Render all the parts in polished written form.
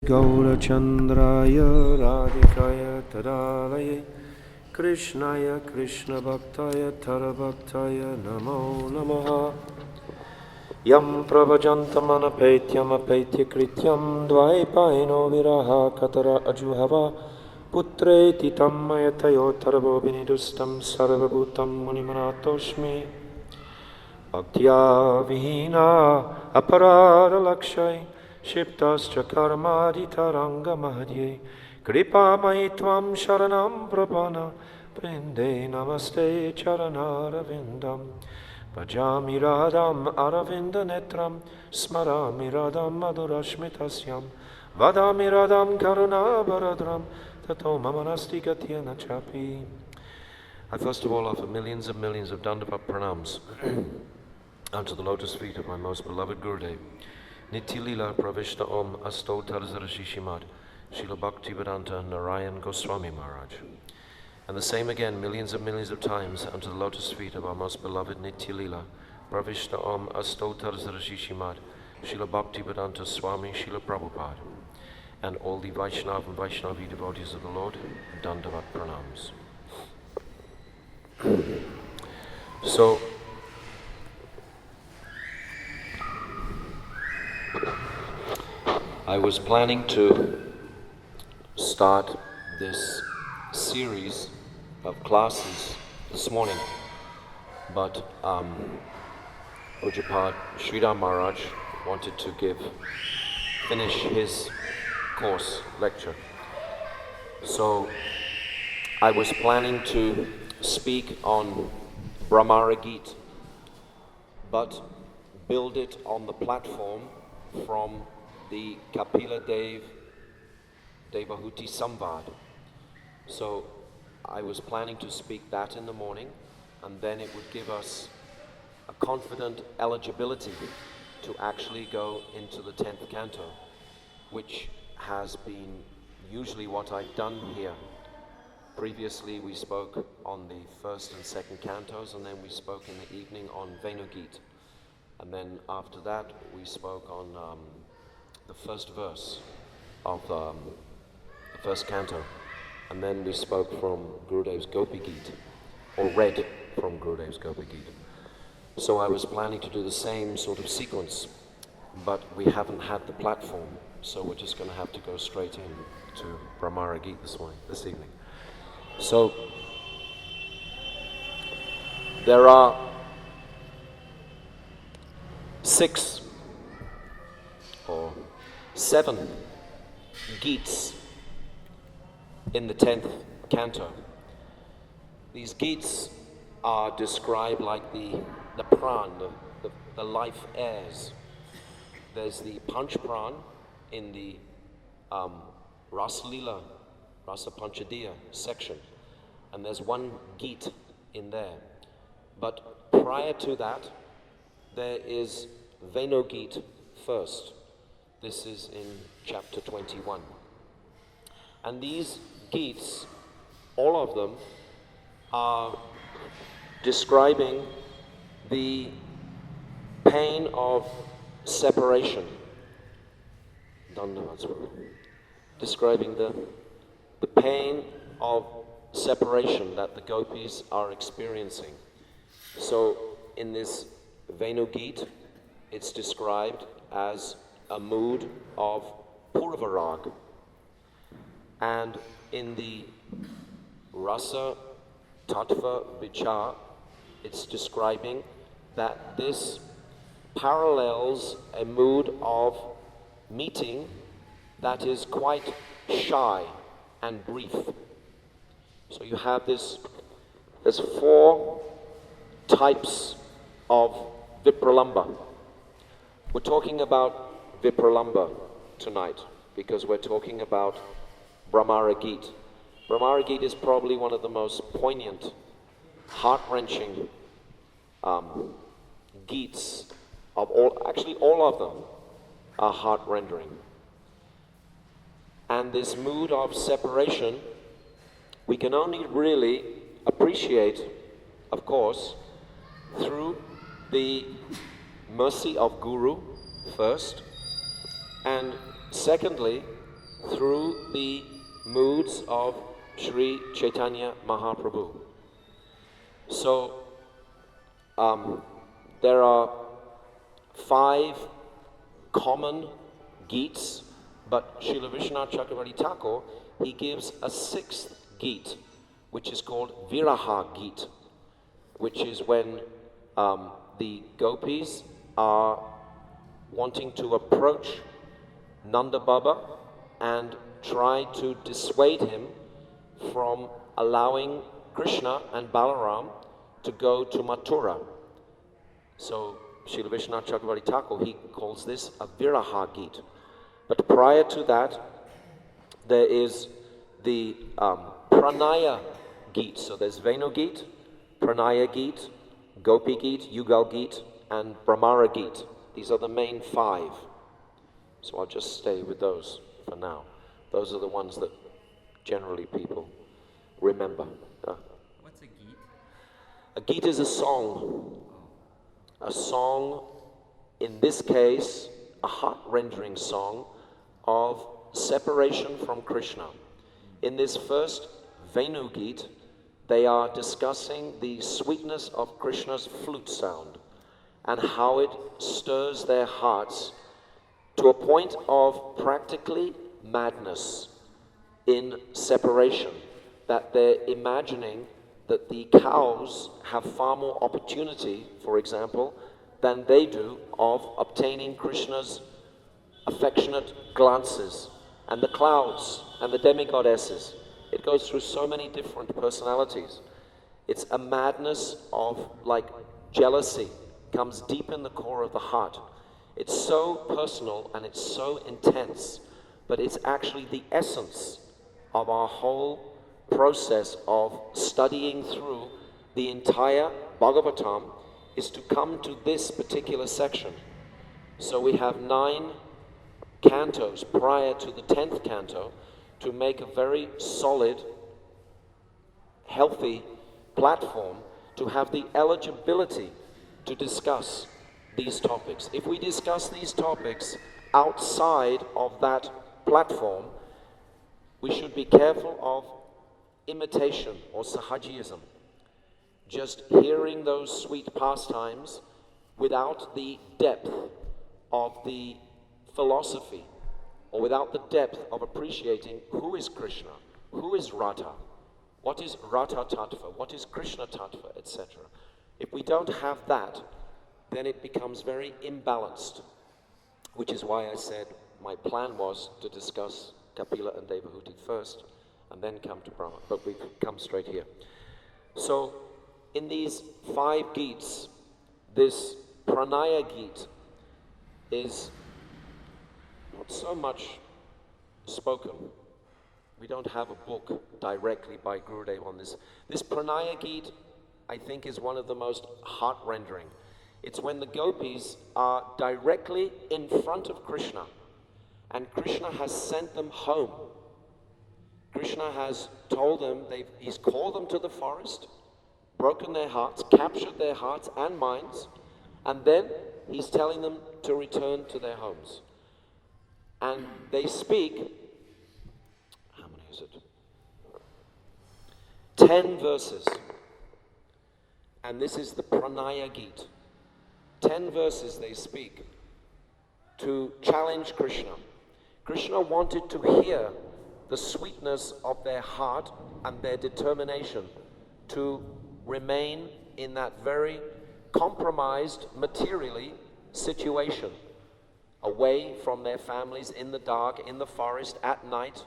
Gaurachandraya Radhikaya Tadalaye Krishnaya Krishna Bhaktaya Tarabhaktaya Namo Namaha Yam Pravajantamanapetyam Apetya Krityam Dvaipaino Viraha Katara Ajuhava Putreti Tammayatayo Tarabo Vinidustam Sarvabhutam Munimanatoshmi Bhaktya Vihina Aparada Lakshay Shiptascha karmadhitaranga madhye Kripa maitvam sharanam prapana Prinde namaste charanaravindam Bhajami radham aravinda netram Smarami radham madhurashmitasyam Vadami radham karuna baradram Tato mamanasti gatyana chapi. I first of all offer millions and millions of Dandavat pranams unto the lotus feet of my most beloved Gurudev Nitya Lila Pravishta Om Asto Tarzara Shishimad Srila Bhakti Vedanta Narayan Goswami Maharaj. And the same again millions and millions of times unto the lotus feet of our most beloved Nitya Lila Pravishta Om Asto Tarzara Shishimad Srila Bhakti Vedanta Swami Srila Prabhupada. And all the Vaishnava and Vaishnavi devotees of the Lord, Dandavat pranams. So, I was planning to start this series of classes this morning, but Ujjapad Sridhar Maharaj wanted to finish his course lecture. So I was planning to speak on Bhramara Gita, but build it on the platform from the Kapila Dev Devahuti Samvad. So I was planning to speak that in the morning, and then it would give us a confident eligibility to actually go into the 10th canto, which has been usually what I've done here. Previously we spoke on the first and second cantos, and then we spoke in the evening on Venu Gita. And then after that we spoke on the first verse of the first canto. And then we spoke from Gurudev's Gopi Gita, or read from Gurudev's Gopi Gita. So I was planning to do the same sort of sequence, but we haven't had the platform, so we're just going to have to go straight in to Bhramara Gita this evening. So there are 6 or 7 geets in the 10th canto. These geets are described like the pran, the life airs. There's the Panch Pran in the Rasa Lila, Rasa Panchadiya section, and there's one geet in there. But prior to that, there is Venu Gita first. This is in chapter 21. And these geets, all of them, are describing the pain of separation. Describing the pain of separation that the gopis are experiencing. So in this Venu Gita, it's described as a mood of Purvarag. And in the Rasa Tattva Vichar, it's describing that this parallels a mood of meeting that is quite shy and brief. So you have there's 4 types of Vipralamba. We're talking about Vipralamba tonight because we're talking about Bhramara Gita. Bhramara Gita is probably one of the most poignant, heart-wrenching geets of all. Actually, all of them are heart-rending. And this mood of separation, we can only really appreciate, of course, through the mercy of Guru first, and secondly, through the moods of Sri Chaitanya Mahaprabhu. So there are 5 common geets, but Srila Vishwanath Chakravarti Thakur, he gives a 6th geet, which is called Viraha Geet, which is when the gopis are wanting to approach Nanda Baba and try to dissuade him from allowing Krishna and Balaram to go to Mathura. So Srila Vishwanath Chakravarti Thakur, he calls this a Viraha Geet. But prior to that, there is the Pranaya Geet. So there's Venu Geet, Pranaya Geet, Gopi Geet, Yugal Geet, and Bhramara Gita. These are the main 5. So I'll just stay with those for now. Those are the ones that generally people remember. What's a geet? A geet is a song. A song, in this case, a heart-rendering song of separation from Krishna. In this first Venu Geet, they are discussing the sweetness of Krishna's flute sound and how it stirs their hearts to a point of practically madness in separation, that they're imagining that the cows have far more opportunity, for example, than they do of obtaining Krishna's affectionate glances, and the clouds and the demigoddesses. It goes through so many different personalities. It's a madness of like jealousy, comes deep in the core of the heart. It's so personal and it's so intense, but it's actually the essence of our whole process of studying through the entire Bhagavatam, is to come to this particular section. So we have 9 cantos prior to the 10th canto to make a very solid, healthy platform to have the eligibility to discuss these topics. If we discuss these topics outside of that platform, we should be careful of imitation or sahajism. Just hearing those sweet pastimes without the depth of the philosophy, or without the depth of appreciating who is Krishna, who is Radha, what is Radha Tattva, what is Krishna Tattva, etc. If we don't have that, then it becomes very imbalanced, which is why I said my plan was to discuss Kapila and Devahuti first, and then come to Brahma, but we've come straight here. So, in these 5 geets, this Pranaya Geet is not so much spoken. We don't have a book directly by Gurudev on this. This Pranaya Geet, I think, is one of the most heart-rendering. It's when the gopis are directly in front of Krishna, and Krishna has sent them home. Krishna has told them, he's called them to the forest, broken their hearts, captured their hearts and minds, and then he's telling them to return to their homes. And they speak, how many is it? 10 verses. And this is the Pranaya Gita. 10 verses they speak to challenge Krishna. Krishna wanted to hear the sweetness of their heart and their determination to remain in that very compromised materially situation, away from their families, in the dark, in the forest, at night,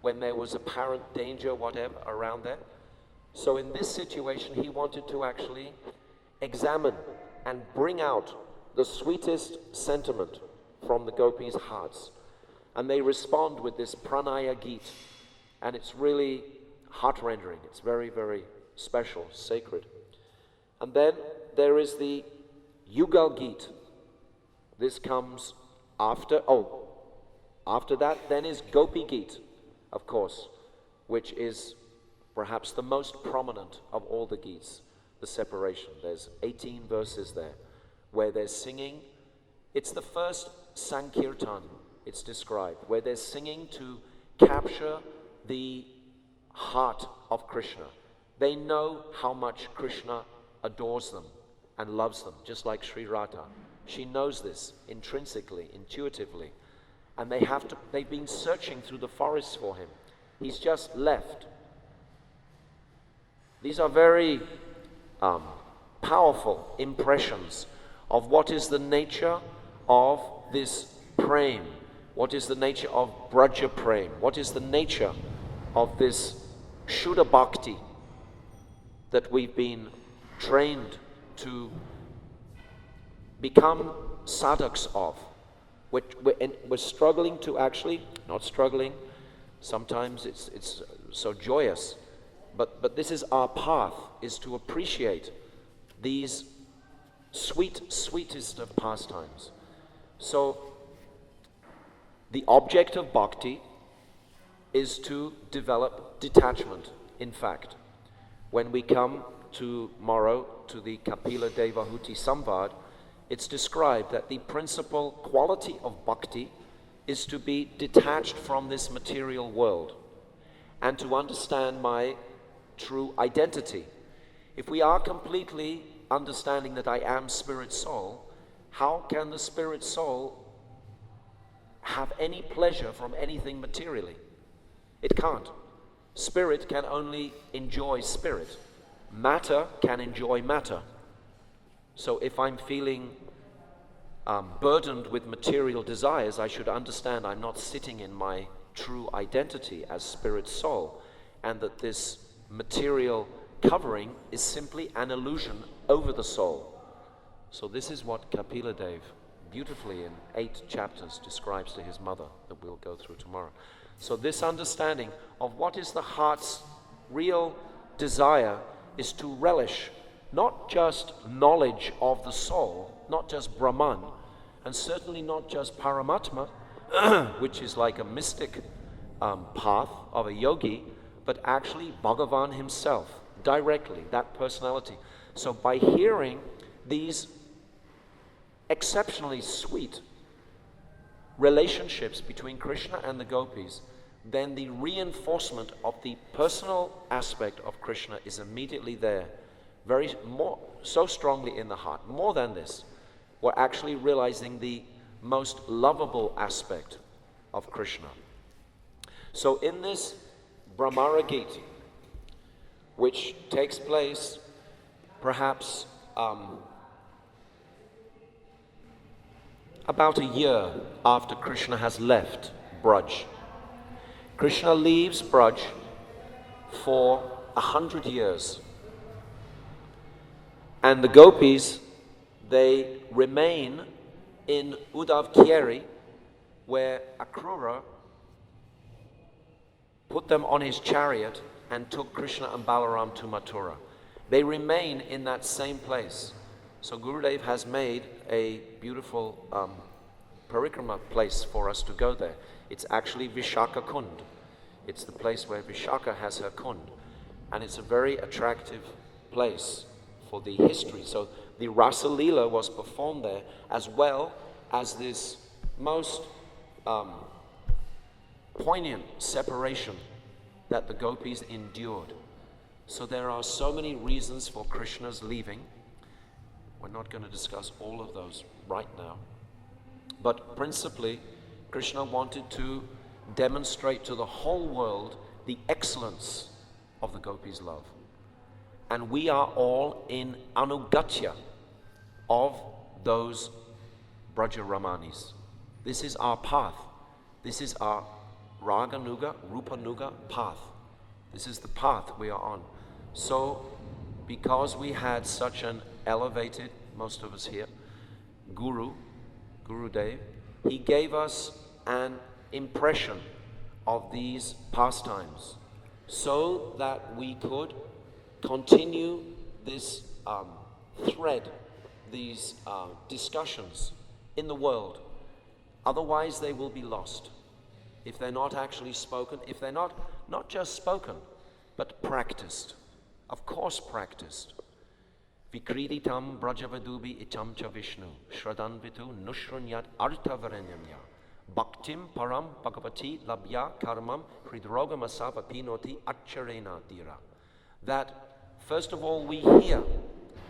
when there was apparent danger, whatever, around there. So in this situation, he wanted to actually examine and bring out the sweetest sentiment from the gopis' hearts. And they respond with this Pranaya Gita. And it's really heart-rendering. It's very, very special, sacred. And then there is the Yugal Gita. This comes after that then is Gopi Gita, of course, which is perhaps the most prominent of all the Gits, the separation. There's 18 verses there where they're singing. It's the first Sankirtan, it's described, where they're singing to capture the heart of Krishna. They know how much Krishna adores them and loves them, just like Sri Radha. She knows this intrinsically, intuitively. And they've been searching through the forests for him. He's just left. These are very powerful impressions of what is the nature of this prem, what is the nature of Vraja prem, what is the nature of this Shuddha bhakti that we've been trained to become sadhaks of. We're struggling to actually, not struggling, sometimes it's so joyous, but this is our path, is to appreciate these sweetest of pastimes. So the object of bhakti is to develop detachment. In fact, when we come tomorrow to the Kapila Devahuti Samvad, it's described that the principal quality of bhakti is to be detached from this material world and to understand my true identity. If we are completely understanding that I am spirit soul, how can the spirit soul have any pleasure from anything materially? It can't. Spirit can only enjoy spirit. Matter can enjoy matter. So if I'm feeling burdened with material desires, I should understand I'm not sitting in my true identity as spirit soul, and that this material covering is simply an illusion over the soul. So this is what Kapila Dev beautifully in 8 chapters describes to his mother, that we'll go through tomorrow. So this understanding of what is the heart's real desire is to relish not just knowledge of the soul, not just Brahman, and certainly not just Paramatma, which is like a mystic path of a yogi, but actually Bhagavan himself, directly, that personality. So by hearing these exceptionally sweet relationships between Krishna and the gopis, then the reinforcement of the personal aspect of Krishna is immediately there, so strongly in the heart. More than this, we're actually realizing the most lovable aspect of Krishna. So in this Bhramara Gita, which takes place perhaps about a year after Krishna has left Braj. Krishna leaves Braj for 100 years. And the gopis, they remain in Uddhava, where Akrura put them on his chariot and took Krishna and Balaram to Mathura. They remain in that same place. So Gurudev has made a beautiful parikrama place for us to go there. It's actually Vishaka Kund. It's the place where Vishaka has her kund. And it's a very attractive place for the history. So the Rasa Leela was performed there, as well as this most poignant separation that the gopis endured. So there are so many reasons for Krishna's leaving. We're not going to discuss all of those right now. But principally, Krishna wanted to demonstrate to the whole world the excellence of the gopis' love. And we are all in anugatya of those Braja Ramanis. This is our path. This is our Raganuga, Rupanuga path. This is the path we are on. So, because we had such an elevated, most of us here, Gurudev, he gave us an impression of these pastimes so that we could continue this thread, these discussions in the world. Otherwise they will be lost if they're not actually spoken, if they're not just spoken, but practiced. Of course practiced. Vikriditam brajavadubi itam cha Vishnu, shradanvitu nushrunyat artavarenyamya, Bhaktim param bhagavati labhya karmam hridrogamasava pinoti acharena dira. That first of all we hear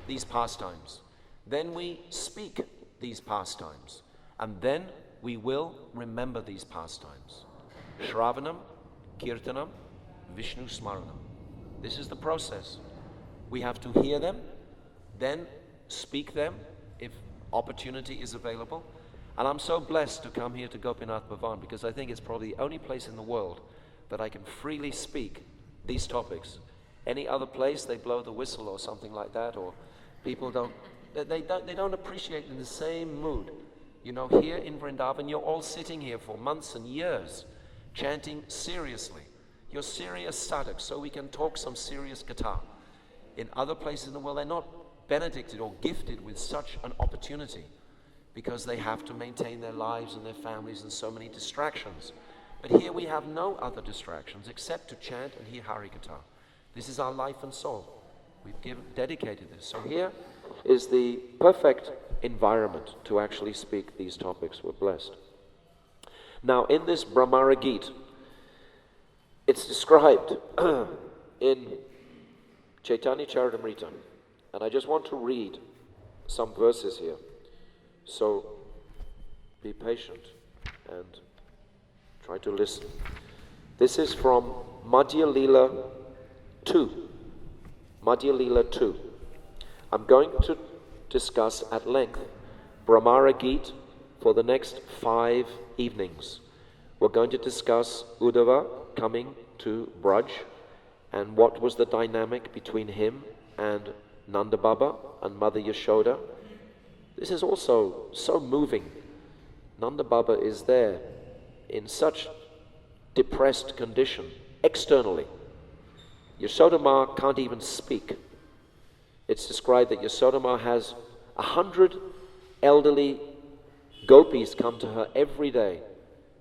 these pastimes, then we speak these pastimes, and then we will remember these pastimes. Shravanam, Kirtanam, Vishnu Smaranam. This is the process. We have to hear them, then speak them if opportunity is available. And I'm so blessed to come here to Gopinath Bhavan because I think it's probably the only place in the world that I can freely speak these topics. Any other place they blow the whistle or something like that, or people they don't appreciate in the same mood. You know, here in Vrindavan, you're all sitting here for months and years, chanting seriously. You're serious sadhaks, so we can talk some serious guitar. In other places in the world, they're not benedicted or gifted with such an opportunity because they have to maintain their lives and their families and so many distractions. But here we have no other distractions except to chant and hear Hari Katha. This is our life and soul. We've dedicated this. So here is the perfect environment to actually speak these topics. We're blessed. Now in this Bhramara Gita, it's described in Chaitanya Charitamrita, and I just want to read some verses here. So be patient and try to listen. This is from Madhya Leela 2. Madhya Leela 2. I'm going to discuss at length Bhramara Gita for the next 5 evenings. We're going to discuss Uddhava coming to Vraj and what was the dynamic between him and Nanda Baba and Mother Yashoda. This is also so moving. Nanda Baba is there in such depressed condition externally. Yashoda Ma can't even speak. It's described that Yashoda Ma has 100 elderly gopis come to her every day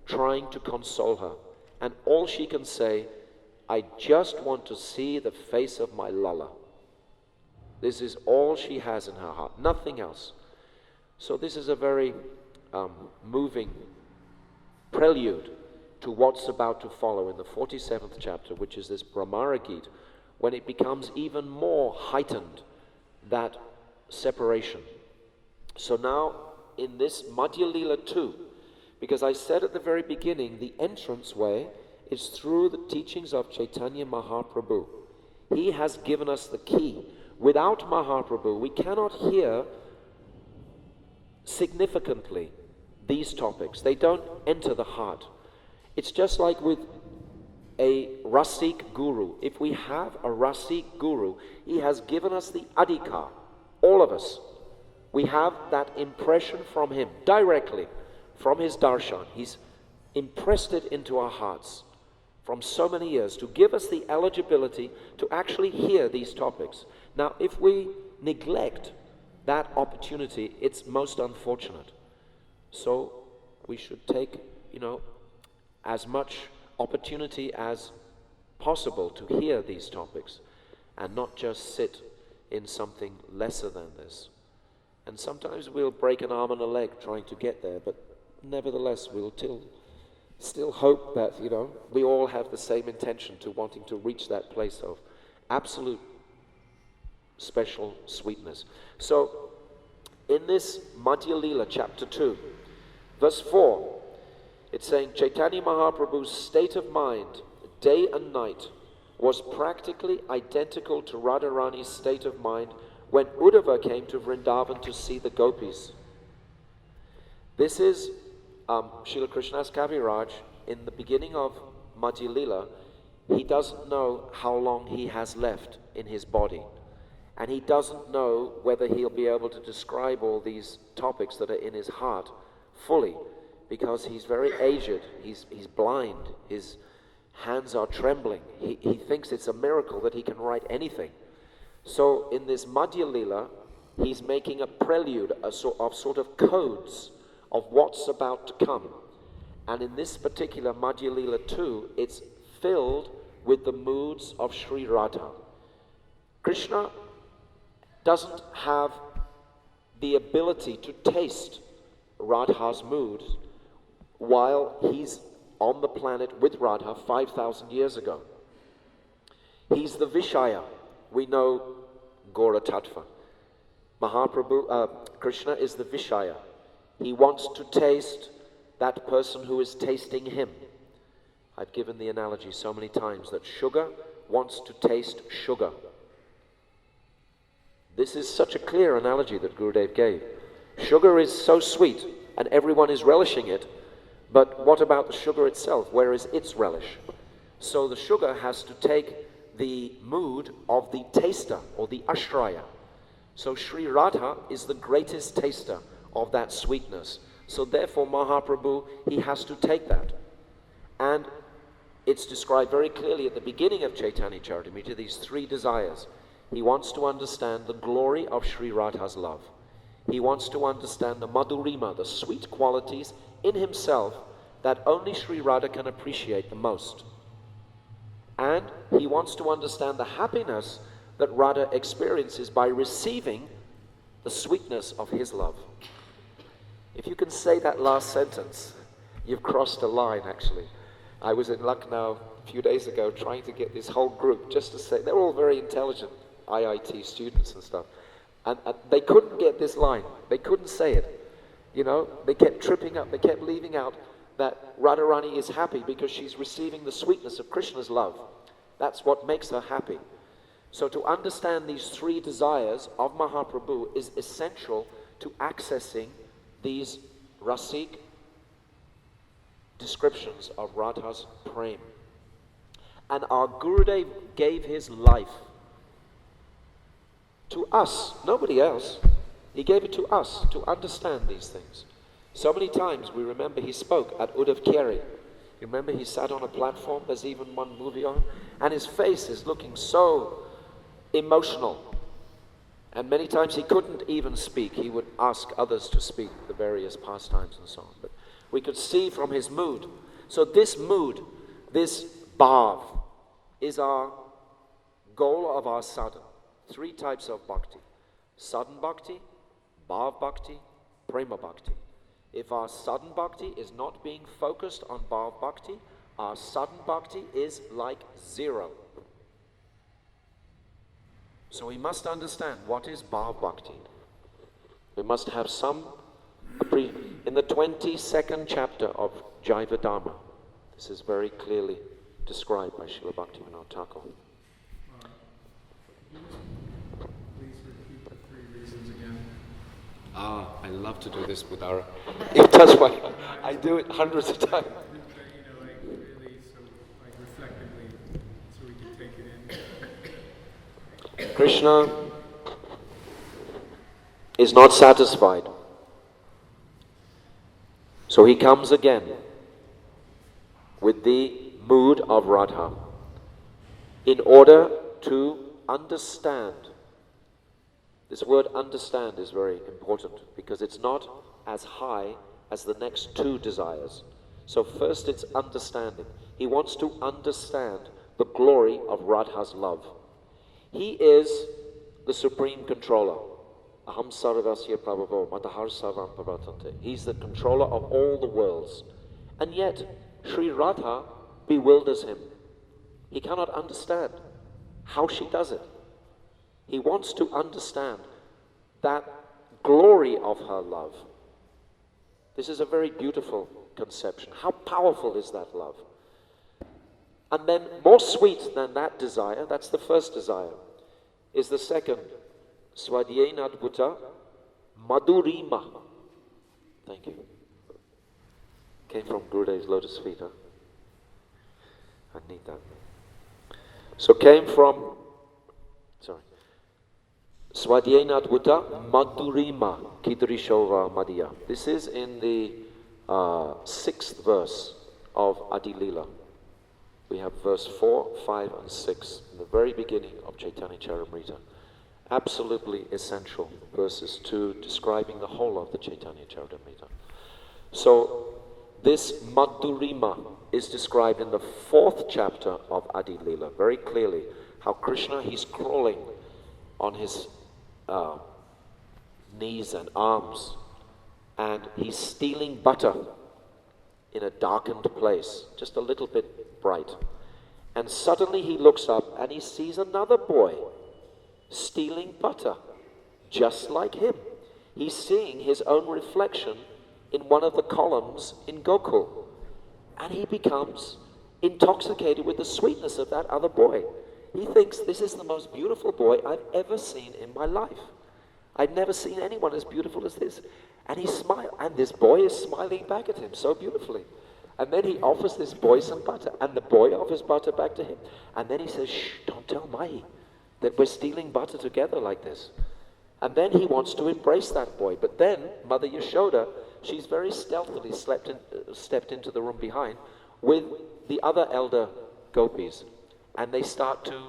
trying to console her. And all she can say, I just want to see the face of my Lala. This is all she has in her heart, nothing else. So this is a very moving prelude to what's about to follow in the 47th chapter, which is this Bhramara Gita, when it becomes even more heightened, that separation. So now, in this Madhya Leela 2, because I said at the very beginning, the entrance way is through the teachings of Chaitanya Mahaprabhu. He has given us the key. Without Mahaprabhu, we cannot hear significantly these topics. They don't enter the heart. It's just like with a Rasik Guru. If we have a Rasik Guru, he has given us the adhikar, all of us. We have that impression from him, directly, from his darshan. He's impressed it into our hearts from so many years to give us the eligibility to actually hear these topics. Now, if we neglect that opportunity, it's most unfortunate. So we should take, as much opportunity as possible to hear these topics and not just sit in something lesser than this. And sometimes we'll break an arm and a leg trying to get there, but nevertheless we'll still hope that, we all have the same intention to wanting to reach that place of absolute special sweetness. So, in this Madhya Leela, chapter 2, verse 4, it's saying, Chaitanya Mahaprabhu's state of mind, day and night, was practically identical to Radharani's state of mind when Uddhava came to Vrindavan to see the gopis. This is Srila Krishnadas Kaviraj. In the beginning of Madhya Leela, he doesn't know how long he has left in his body. And he doesn't know whether he'll be able to describe all these topics that are in his heart fully, because he's very aged, he's blind, his hands are trembling. He thinks it's a miracle that he can write anything. So in this Madhya Leela, he's making a prelude, of sort of codes of what's about to come. And in this particular Madhya Leela 2, it's filled with the moods of Sri Radha. Krishna doesn't have the ability to taste Radha's moods while he's on the planet with Radha 5,000 years ago. He's the Vishaya. We know Gora Tattva. Krishna is the Vishaya. He wants to taste that person who is tasting him. I've given the analogy so many times that sugar wants to taste sugar. This is such a clear analogy that Gurudev gave. Sugar is so sweet and everyone is relishing it, but what about the sugar itself? Where is its relish? So the sugar has to take the mood of the taster or the ashraya. So Sri Radha is the greatest taster of that sweetness. So therefore Mahaprabhu, he has to take that. And it's described very clearly at the beginning of Chaitanya Charitamrita, these three desires. He wants to understand the glory of Sri Radha's love. He wants to understand the madhurima, the sweet qualities in himself that only Sri Radha can appreciate the most. And he wants to understand the happiness that Radha experiences by receiving the sweetness of his love. If you can say that last sentence, you've crossed a line actually. I was in Lucknow a few days ago trying to get this whole group just to say, they're all very intelligent IIT students and stuff, and they couldn't get this line. They couldn't say it. You know, they kept tripping up, they kept leaving out that Radharani is happy because she's receiving the sweetness of Krishna's love. That's what makes her happy. So to understand these three desires of Mahaprabhu is essential to accessing these rasik descriptions of Radha's prem. And our Gurudev gave his life to us, nobody else. He gave it to us to understand these things. So many times we remember he spoke at Uddhava. You remember he sat on a platform, there's even one movie on, and his face is looking so emotional. And many times he couldn't even speak. He would ask others to speak, the various pastimes and so on. But we could see from his mood. So this mood, this bhav, is our goal of our sadhana. Three types of bhakti. Sadhana bhakti, bhav bhakti, prema bhakti. If our sadhana bhakti is not being focused on bhav bhakti, our sadhana bhakti is like zero. So we must understand what is bhav bhakti. We must have some, in the 22nd chapter of Jaiva Dharma, this is very clearly described by Srila Bhaktivinoda Thakur. Please repeat the three reasons again. I love to do this with our... That's why I do it hundreds of times. Like really, so like reflectively, so we can take it in. Krishna is not satisfied. So he comes again with the mood of Radha in order to understand. This word understand is very important because it's not as high as the next two desires. So first it's understanding. He wants to understand the glory of Radha's love. He is the supreme controller. Aham sarvasya prabhavo matahar sarvam pravartante. He's the controller of all the worlds. And yet, Sri Radha bewilders him. He cannot understand how she does it. He wants to understand that glory of her love. This is a very beautiful conception. How powerful is that love? And then more sweet than that desire, that's the first desire, is the second. Swadhyena Adbhuta Madhurima. Thank you. Came from Gurudev's lotus feet, huh? I need that. So came from, Swadhyena Adbhuta Madhurima Kidrishova Madhya. This is in the 6th verse of Adi Lila. We have verse 4, 5 and 6 in the very beginning of Chaitanya Charitamrita. Absolutely essential verses 2 describing the whole of the Chaitanya Charitamrita. So this Madhurima is described in the 4th chapter of Adi Lila very clearly. How Krishna, he's crawling on his knees and arms and he's stealing butter in a darkened place, just a little bit bright. And suddenly he looks up and he sees another boy stealing butter, just like him. He's seeing his own reflection in one of the columns in Gokul. And he becomes intoxicated with the sweetness of that other boy. He thinks, this is the most beautiful boy I've ever seen in my life. I've never seen anyone as beautiful as this. And he smiles, and this boy is smiling back at him so beautifully. And then he offers this boy some butter, and the boy offers butter back to him. And then he says, shh, don't tell Mahi that we're stealing butter together like this. And then he wants to embrace that boy. But then Mother Yashoda, she's very stealthily stepped into the room behind with the other elder gopis. And they start to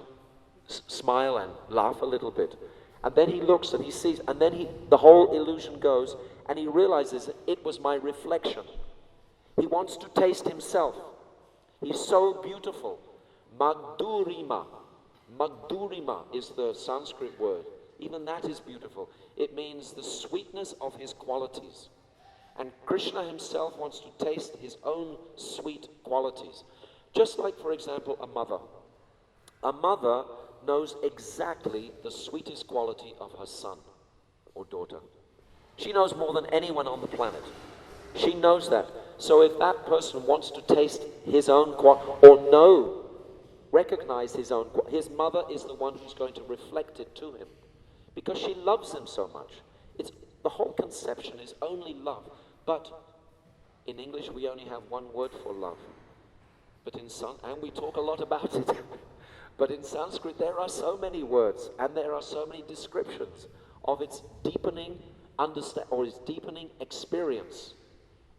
smile and laugh a little bit. And then he looks and he sees, and then the whole illusion goes, and he realizes that it was my reflection. He wants to taste himself. He's so beautiful. Madhurima. Madhurima is the Sanskrit word. Even that is beautiful. It means the sweetness of his qualities. And Krishna himself wants to taste his own sweet qualities. Just like, for example, a mother. A mother knows exactly the sweetest quality of her son or daughter. She knows more than anyone on the planet. She knows that. So if that person wants to taste his own quality, recognize his own quality, his mother is the one who's going to reflect it to him. Because she loves him so much. The whole conception is only love. But in English we only have one word for love. But and we talk a lot about it. But in Sanskrit there are so many words and there are so many descriptions of its deepening its deepening experience.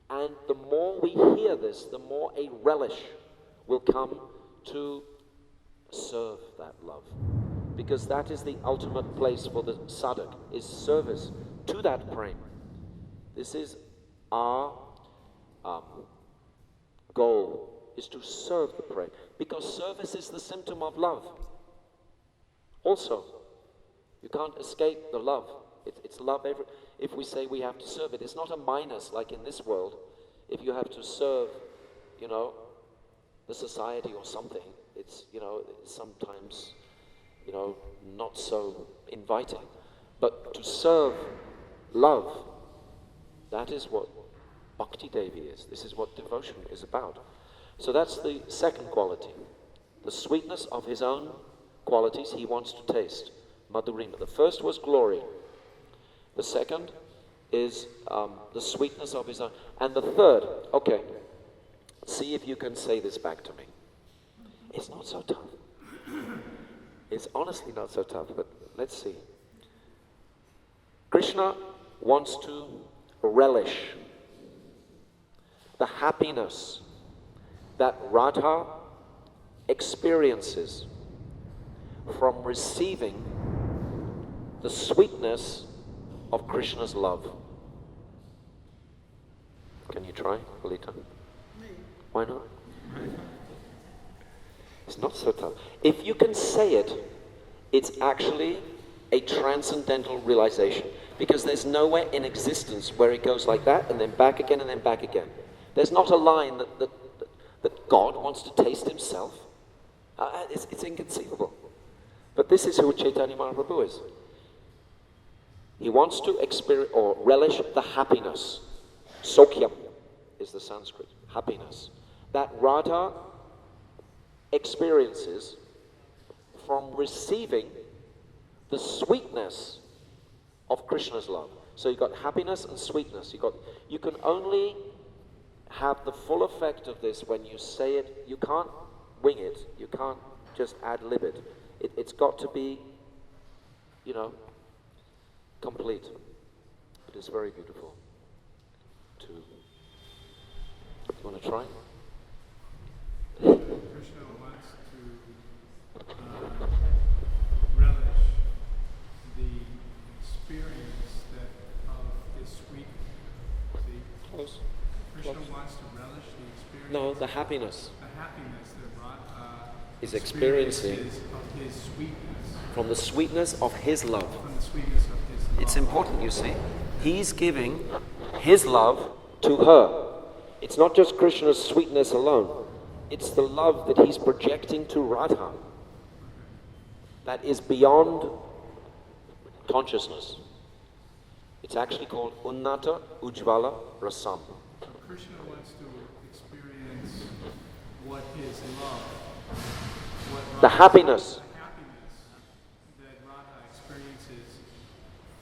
And the more we hear this, the more a relish will come to serve that love. Because that is the ultimate place for the sadhak, is service to that prema. This is our goal, is to serve the prema. Because service is the symptom of love. Also, you can't escape the love. It's love if we say we have to serve it. It's not a minus like in this world. If you have to serve, the society or something, it's, sometimes, not so inviting. But to serve love, that is what Bhakti Devi is. This is what devotion is about. So that's the second quality. The sweetness of his own qualities he wants to taste. Madhurima. The first was glory. The second is the sweetness of his own. And the third, okay, see if you can say this back to me. It's not so tough. It's honestly not so tough, but let's see. Krishna wants to relish the happiness that Radha experiences from receiving the sweetness of Krishna's love. Can you try, Lita? Why not? It's not so tough. If you can say it, it's actually a transcendental realization. Because there's nowhere in existence where it goes like that and then back again and then back again. There's not a line that God wants to taste himself. It's inconceivable. But this is who Chaitanya Mahaprabhu is. He wants to experience or relish the happiness. Sokyam is the Sanskrit. Happiness. That Radha experiences from receiving the sweetness of Krishna's love. So you've got happiness and sweetness. You can only have the full effect of this when you say it. You can't wing it. You can't just ad-lib it. It's got to be, complete. It is very beautiful. You want to try? Krishna wants to relish the experience of his sweet. Close. Krishna wants to relish the experience. No, the happiness. The happiness that Radha is experiencing of his sweetness. From the sweetness of his love. From the sweetness of his love. It's important, you see. He's giving his love to her. It's not just Krishna's sweetness alone. It's the love that he's projecting to Radha that is beyond consciousness. It's actually called Unnata Ujjvala Rasam. So Krishna wants to experience what his love, The happiness. the happiness that Radha experiences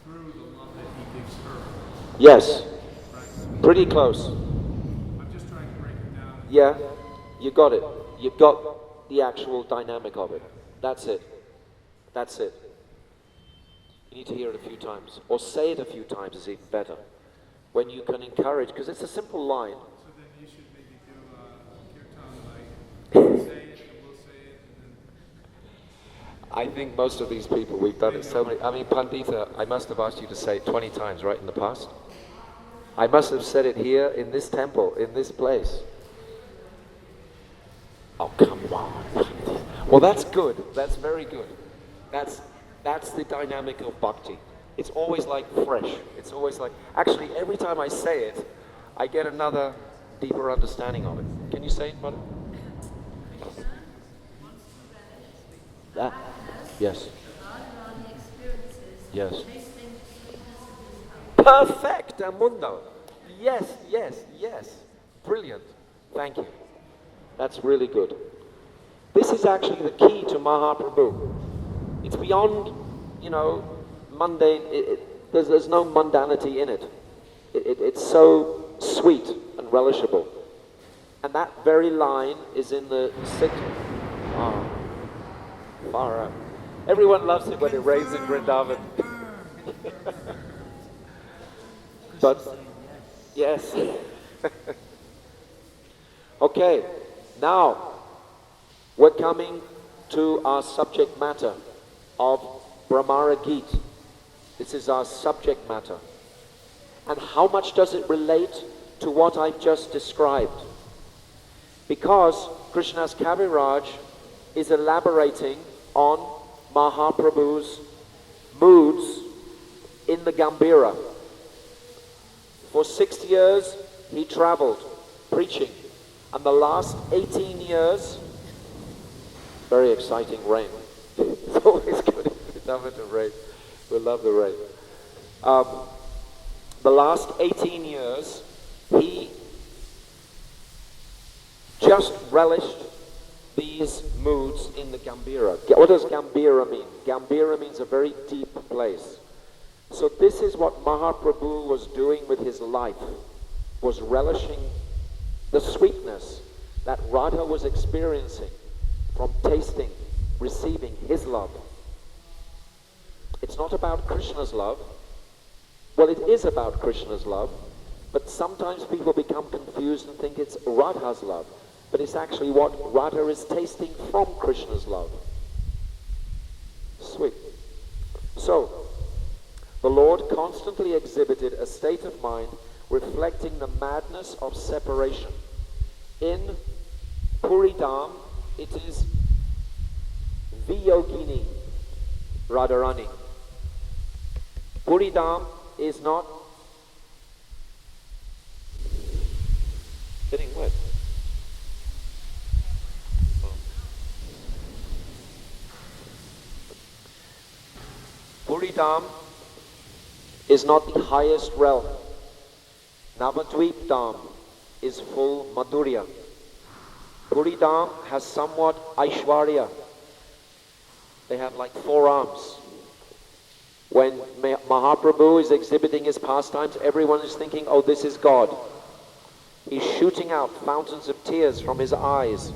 through the love that he gives her. Yes, Right? pretty close. I'm just trying to break it down. Yeah, you got it. You've got the actual dynamic of it. That's it. That's it. You need to hear it a few times. Or say it a few times is even better. When you can encourage, because it's a simple line. So then you should maybe do kirtan, like say it and we'll say it, and then I think most of these people, we've done it so many. I mean, Pandita, I must have asked you to say it 20 times, right, in the past? I must have said it here in this temple, in this place. Oh, come on. Well, that's good. That's very good. That's the dynamic of bhakti. It's always like fresh. It's always like, actually, every time I say it, I get another deeper understanding of it. Can you say it, brother? That. Yes. Yes. Perfect, Mundo. Yes, yes, yes. Brilliant. Thank you. That's really good. This is actually the key to Mahaprabhu. It's beyond, mundane. There's no mundanity in it. It's so sweet and relishable. And that very line is in the sixth. Oh, far out. Everyone loves it when it rains in Vrindavan. But, yes. Okay, now we're coming to our subject matter of Bhramara Gita. This is our subject matter. And how much does it relate to what I've just described? Because Krishna's Kaviraj is elaborating on Mahaprabhu's moods in the Gambhira. For 6 years he traveled preaching, and the last 18 years, very exciting rain. It's always good if it's to rain. We love the rain. The last 18 years, he just relished these moods in the Gambhira. What does Gambhira mean? Gambhira means a very deep place. So this is what Mahaprabhu was doing with his life, was relishing the sweetness that Radha was experiencing from tasting, receiving his love. It's not about Krishna's love. Well, it is about Krishna's love, but sometimes people become confused and think it's Radha's love, but it's actually what Radha is tasting from Krishna's love. Sweet. So, the Lord constantly exhibited a state of mind reflecting the madness of separation. In Puri Dham, it is Viyogini Radharani. Puri Dham is not getting wet. Puri Dham is not the highest realm. Navadvip Dham is full Madhurya. Puri Dham has somewhat Aishwarya. They have like 4 arms. When Mahaprabhu is exhibiting his pastimes, everyone is thinking, oh, this is God. He's shooting out fountains of tears from his eyes.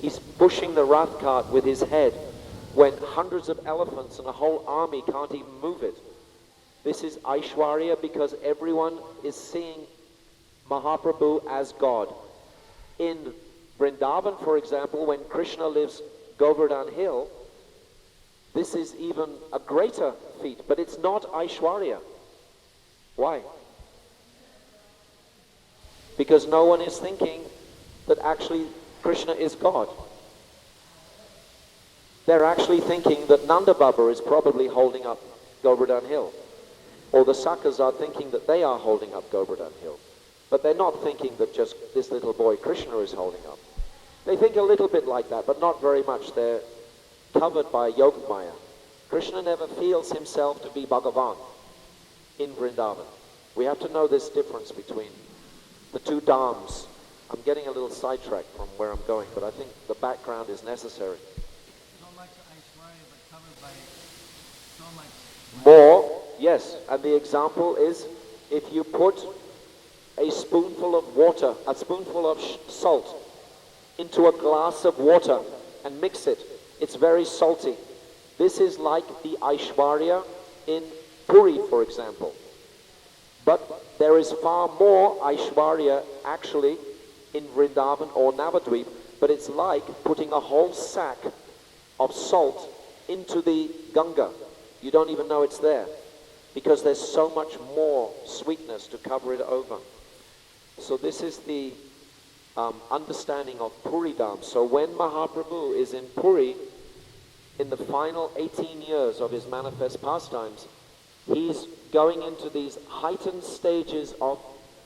He's pushing the Rath cart with his head when hundreds of elephants and a whole army can't even move it. This is Aishwarya because everyone is seeing Mahaprabhu as God. In Vrindavan, for example, when Krishna lives Govardhan Hill, this is even a greater feat, but it's not Aishwarya. Why? Because no one is thinking that actually Krishna is God. They're actually thinking that Nanda Baba is probably holding up Govardhan Hill. Or the Sakas are thinking that they are holding up Govardhan Hill. But they're not thinking that just this little boy Krishna is holding up. They think a little bit like that, but not very much. They're covered by Yogamaya. Krishna never feels himself to be Bhagavan in Vrindavan. We have to know this difference between the two dhams. I'm getting a little sidetracked from where I'm going, but I think the background is necessary. So much Aishwarya, but covered by so much. More, yes, and the example is if you put a spoonful of water, a spoonful of salt into a glass of water and mix it, it's very salty. This is like the Aishwarya in Puri, for example. But there is far more Aishwarya actually in Vrindavan or Navadvip, but it's like putting a whole sack of salt into the Ganga. You don't even know it's there, because there's so much more sweetness to cover it over. So this is the understanding of Puri Dham. So when Mahaprabhu is in Puri, in the final 18 years of his manifest pastimes, he's going into these heightened stages of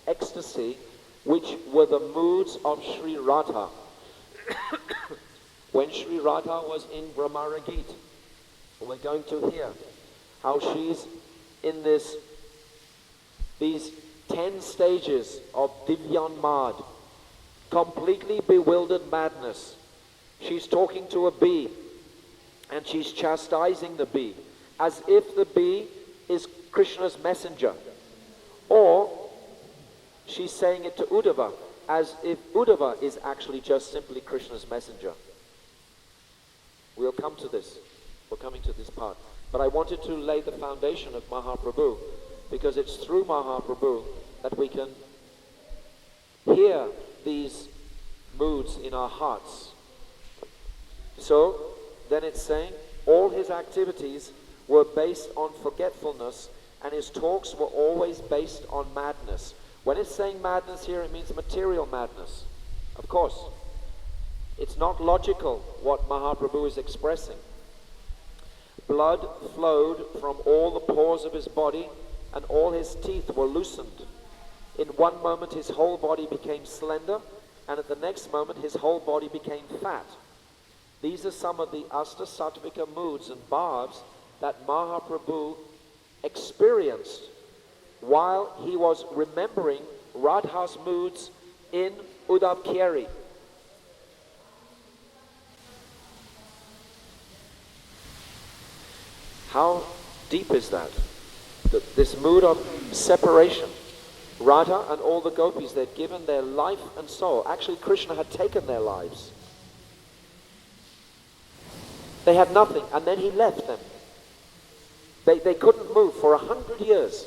ecstasy, which were the moods of Sri Radha. When Sri Radha was in Bhramara Gita, we're going to hear how she's in these 10 stages of Divyan Mad, completely bewildered madness. She's talking to a bee, and she's chastising the bee, as if the bee is Krishna's messenger. Or she's saying it to Uddhava, as if Uddhava is actually just simply Krishna's messenger. We'll come to this. We're coming to this part. But I wanted to lay the foundation of Mahaprabhu, because it's through Mahaprabhu that we can hear these moods in our hearts. So, then it's saying, all his activities were based on forgetfulness, and his talks were always based on madness. When it's saying madness here, it means material madness. Of course. It's not logical what Mahaprabhu is expressing. Blood flowed from all the pores of his body, and all his teeth were loosened. In one moment his whole body became slender, and at the next moment his whole body became fat. These are some of the Asta Sattvika moods and bhavs that Mahaprabhu experienced while he was remembering Radha's moods in Uddhava. How deep is that? This mood of separation. Radha and all the gopis, they'd given their life and soul. Actually, Krishna had taken their lives. They had nothing, and then he left them. They couldn't move for 100 years.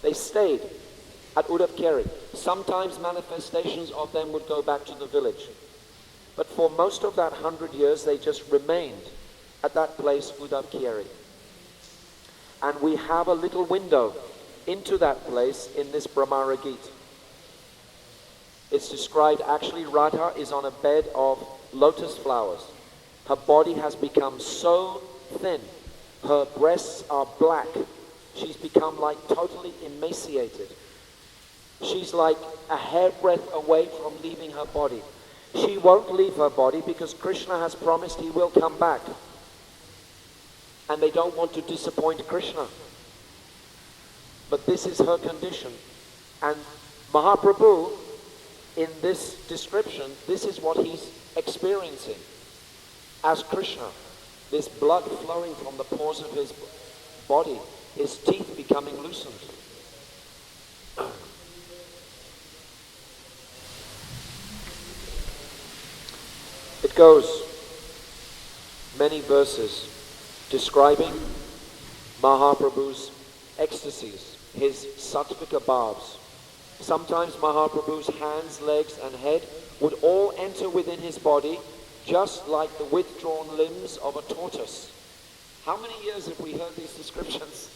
They stayed at Uddhava. Sometimes manifestations of them would go back to the village. But for most of that 100 years, they just remained at that place, Uddhava. And we have a little window into that place in this Bhramara Gita. It's described, actually, Radha is on a bed of lotus flowers. Her body has become so thin. Her breasts are black. She's become like totally emaciated. She's like a hairbreadth away from leaving her body. She won't leave her body because Krishna has promised he will come back. And they don't want to disappoint Krishna. But this is her condition. And Mahaprabhu, in this description, this is what he's experiencing as Krishna. This blood flowing from the pores of his body, his teeth becoming loosened. It goes many verses describing Mahaprabhu's ecstasies, his sattvika bhavs. Sometimes Mahaprabhu's hands, legs and head would all enter within his body, just like the withdrawn limbs of a tortoise. How many years have we heard these descriptions?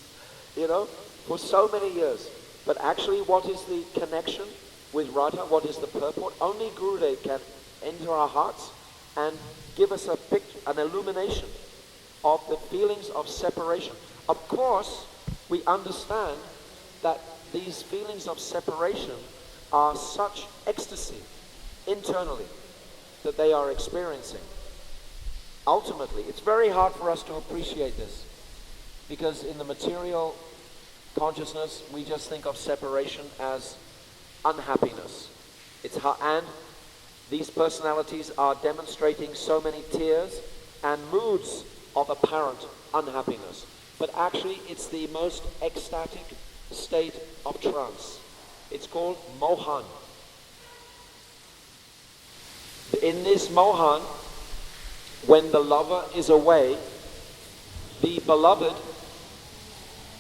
For so many years. But actually, what is the connection with Radha? What is the purport? Only Gurudev can enter our hearts and give us a picture, an illumination of the feelings of separation. Of course, we understand that these feelings of separation are such ecstasy internally that they are experiencing. Ultimately, it's very hard for us to appreciate this, because in the material consciousness, we just think of separation as unhappiness. And these personalities are demonstrating so many tears and moods of apparent unhappiness. But actually, it's the most ecstatic state of trance. It's called mohan. In this mohan, when the lover is away, the beloved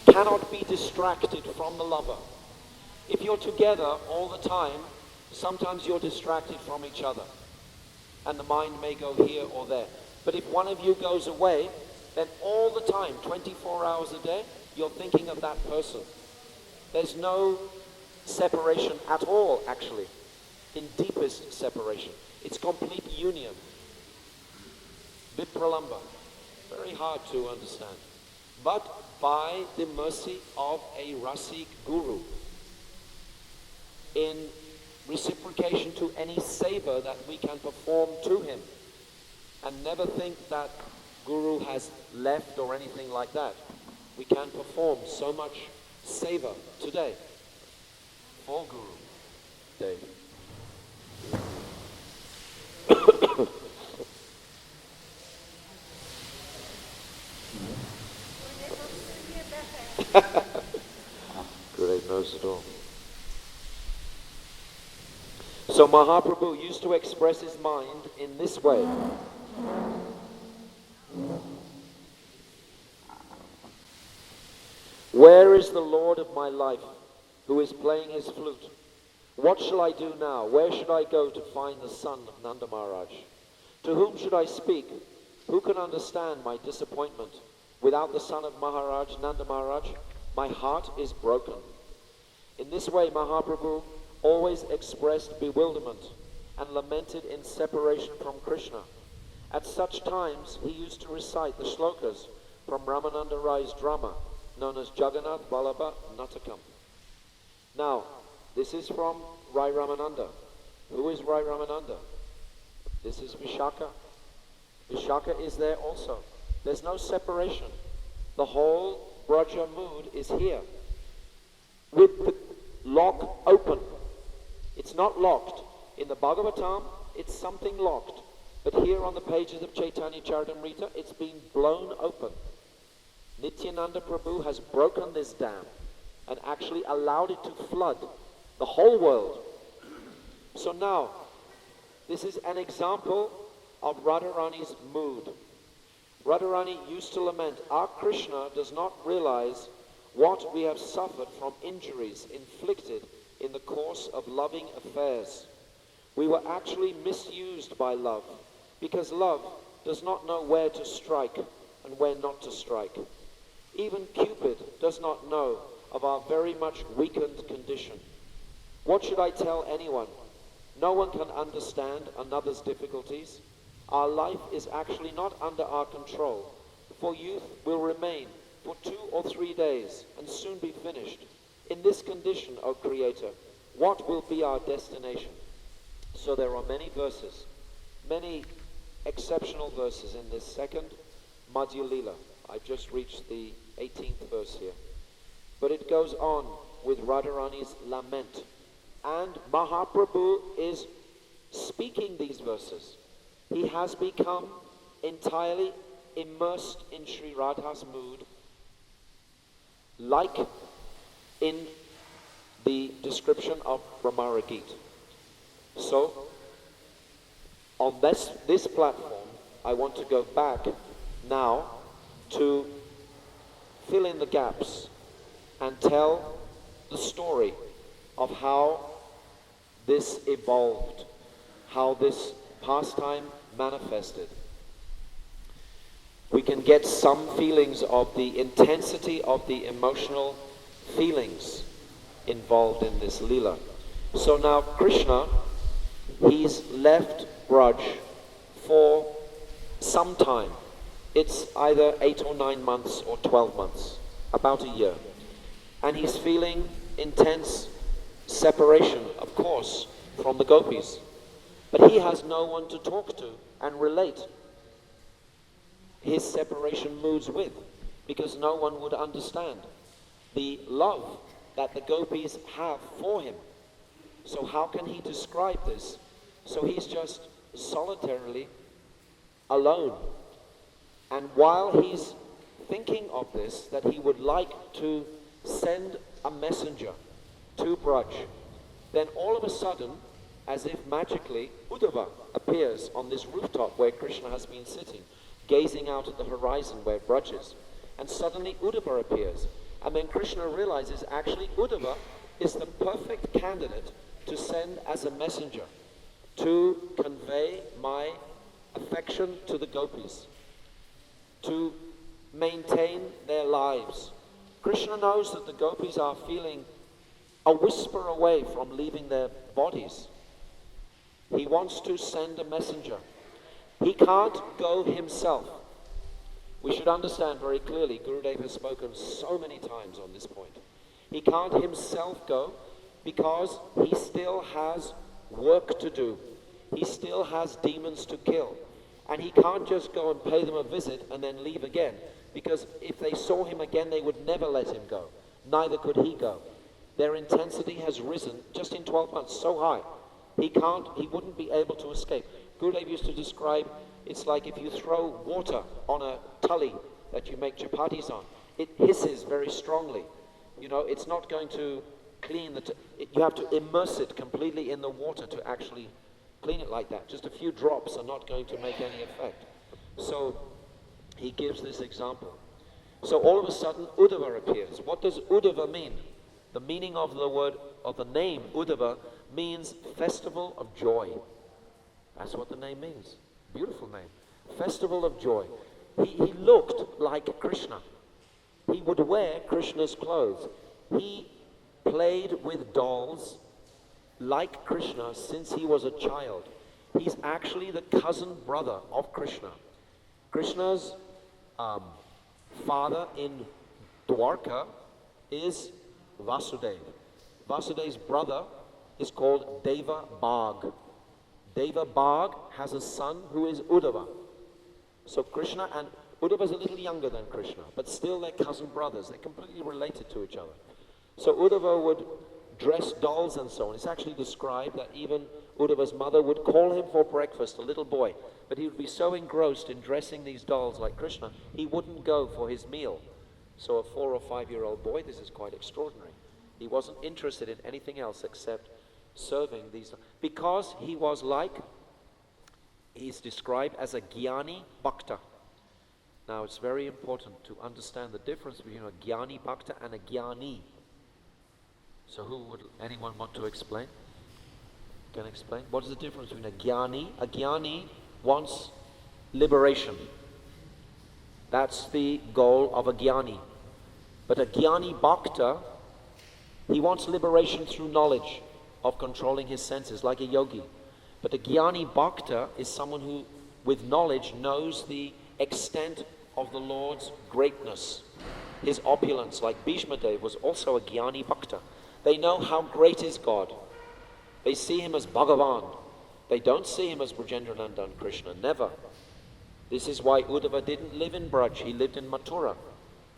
cannot be distracted from the lover. If you're together all the time, sometimes you're distracted from each other, and the mind may go here or there. But if one of you goes away, then all the time, 24 hours a day, you're thinking of that person. There's no separation at all, actually, in deepest separation. It's complete union. Vipralamba. Very hard to understand. But by the mercy of a Rasik Guru, in reciprocation to any seva that we can perform to him, and never think that Guru has left or anything like that. We can perform so much seva today for Guru Day. Great knows it all. So Mahaprabhu used to express his mind in this way. Where is the Lord of my life, who is playing his flute? What shall I do now? Where should I go to find the son of Nanda Maharaj? To whom should I speak? Who can understand my disappointment? Without the son of Maharaj, Nanda Maharaj, my heart is broken. In this way, Mahaprabhu always expressed bewilderment and lamented in separation from Krishna. At such times, he used to recite the shlokas from Ramananda Rai's drama, known as Jagannath Vallabha Natakam. Now, this is from Rai Ramananda. Who is Rai Ramananda? This is Vishaka. Vishaka is there also. There's no separation. The whole Vraja mood is here, with the lock open. It's not locked. In the Bhagavatam, it's something locked. But here on the pages of Chaitanya Charitamrita, it's been blown open. Nityananda Prabhu has broken this dam and actually allowed it to flood the whole world. So now, this is an example of Radharani's mood. Radharani used to lament, our Krishna does not realize what we have suffered from injuries inflicted in the course of loving affairs. We were actually misused by love, because love does not know where to strike and where not to strike. Even Cupid does not know of our very much weakened condition. What should I tell anyone? No one can understand another's difficulties. Our life is actually not under our control, for youth will remain for 2 or 3 days and soon be finished. In this condition, O Creator, what will be our destination? So there are many verses, many exceptional verses in this second Madhya Lila. I've just reached the 18th verse here. But it goes on with Radharani's lament. And Mahaprabhu is speaking these verses. He has become entirely immersed in Sri Radha's mood, like in the description of Bhramara Gita. So, on this platform, I want to go back now to fill in the gaps and tell the story of how this evolved, how this pastime manifested. We can get some feelings of the intensity of the emotional feelings involved in this Leela. So now Krishna, he's left Braj for some time. It's either 8 or 9 months or 12 months, about a year. And he's feeling intense separation, of course, from the gopis. But he has no one to talk to and relate his separation moods with, because no one would understand the love that the gopis have for him. So how can he describe this? So he's just solitarily alone. And while he's thinking of this, that he would like to send a messenger to Braj, then all of a sudden, as if magically, Uddhava appears on this rooftop where Krishna has been sitting, gazing out at the horizon where Braj is. And suddenly Uddhava appears. And then Krishna realizes actually Uddhava is the perfect candidate to send as a messenger to convey my affection to the gopis, to maintain their lives. Krishna knows that the gopis are feeling a whisper away from leaving their bodies. He wants to send a messenger. He can't go himself. We should understand very clearly, Gurudev has spoken so many times on this point. He can't himself go because he still has work to do. He still has demons to kill. And he can't just go and pay them a visit and then leave again, because if they saw him again, they would never let him go. Neither could he go. Their intensity has risen just in 12 months so high. He wouldn't be able to escape. Gurudev used to describe, it's like if you throw water on a tully that you make chapatis on. It hisses very strongly. You know, it's not going to clean you have to immerse it completely in the water to actually clean it like that. Just a few drops are not going to make any effect. So he gives this example. So all of a sudden Uddhava appears. What does Uddhava mean? The meaning of the word, of the name Uddhava, means festival of joy. That's what the name means. Beautiful name. Festival of joy. He looked like Krishna. He would wear Krishna's clothes. He played with dolls like Krishna since he was a child. He's actually the cousin brother of Krishna. Krishna's father in Dwarka is Vasudeva. Vasudev's brother is called Deva Bhag. Deva Bhag has a son who is Uddhava. So Krishna and Uddhava is a little younger than Krishna, but still they're cousin brothers. They're completely related to each other. So Uddhava would dress dolls and so on. It's actually described that even Uddhava's mother would call him for breakfast, a little boy, but he would be so engrossed in dressing these dolls like Krishna, he wouldn't go for his meal. So a 4 or 5-year-old boy, this is quite extraordinary. He wasn't interested in anything else except serving these, because he was like, he's described as a Jnani Bhakta. Now it's very important to understand the difference between a Jnani Bhakta and a Jnani. So anyone want to explain? Can explain? What is the difference between a Jnani? A Jnani wants liberation. That's the goal of a Jnani. But a Jnani Bhakta, he wants liberation through knowledge of controlling his senses, like a yogi. But a Jnani Bhakta is someone who, with knowledge, knows the extent of the Lord's greatness, his opulence. Like Bhishma Dev was also a Jnani Bhakta. They know how great is God. They see him as Bhagavan. They don't see him as Brajendranandan Krishna, never. This is why Uddhava didn't live in Braj, he lived in Mathura